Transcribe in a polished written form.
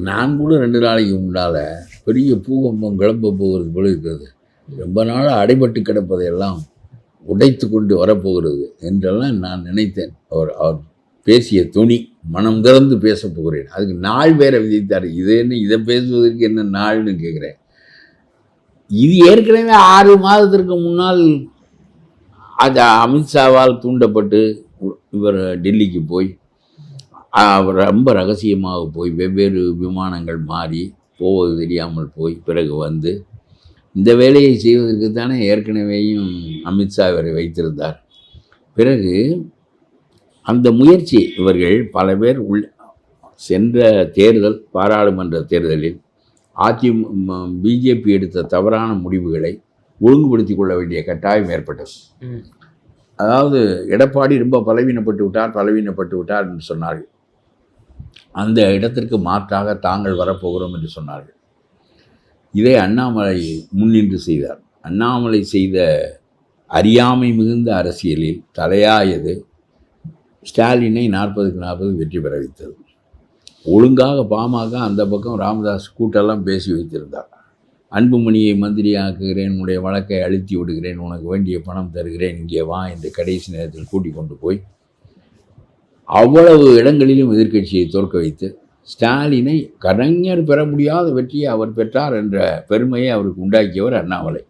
நான் கூட 2 நாளைக்கு முன்னால் பெரிய பூகம்பம் கிளம்ப போகிறது போல இருக்கிறது, ரொம்ப நாள் அடைபட்டு கிடப்பதையெல்லாம் உடைத்து கொண்டு வரப்போகிறது என்றெல்லாம் நான் நினைத்தேன். அவர் அவர் பேசிய துணி, மனம் திறந்து பேசப் போகிறேன், அதுக்கு நாள் வேற விதித்தார். இது என்ன, இதை பேசுவதற்கு என்ன நாள்னு கேட்குறேன். இது ஏற்கனவே 6 மாதத்திற்கு முன்னால் அது அமித்ஷாவால் தூண்டப்பட்டு இவர் டெல்லிக்கு போய் அவர் ரொம்ப ரகசியமாக போய் வெவ்வேறு விமானங்கள் மாறி போவது தெரியாமல் போய் பிறகு வந்து இந்த வேலையை செய்வதற்கு தானே ஏற்கனவேயும் அமித்ஷா இவரை வைத்திருந்தார். பிறகு அந்த முயற்சி இவர்கள் பல பேர் சென்ற தேர்தல், பாராளுமன்ற தேர்தலில் பிஜேபி எடுத்த தவறான முடிவுகளை ஒழுங்குபடுத்தி கொள்ள வேண்டிய கட்டாயம் ஏற்பட்டது. அதாவது எடப்பாடி ரொம்ப பலவீனப்பட்டு விட்டார் என்று சொன்னார்கள். அந்த இடத்திற்கு மாற்றாக தாங்கள் வரப்போகிறோம் என்று சொன்னார்கள். இதை அண்ணாமலை முன்னின்று செய்தார். அண்ணாமலை செய்த அறியாமை மிகுந்த அரசியலில் தலையாயது ஸ்டாலினை 40க்கு 40 வெற்றி பெற வைத்தது. ஒழுங்காக பாமக அந்த பக்கம் ராமதாஸ் கூட்டெல்லாம் பேசி வைத்திருந்தார். அன்புமணியை மந்திரியாக்குகிறேன், உன்னுடைய வழக்கை அழுத்தி விடுகிறேன், உனக்கு வேண்டிய பணம் தருகிறேன், இங்கே வா என்று கடைசி நேரத்தில் கூட்டிக் கொண்டு போய் அவ்வளவு இடங்களிலும் எதிர்க்கட்சியை தோற்க வைத்து ஸ்டாலினை கலைஞர் பெற முடியாத வெற்றியை அவர் பெற்றார் என்ற பெருமையை அவருக்கு உண்டாக்கியவர் அண்ணாமலை.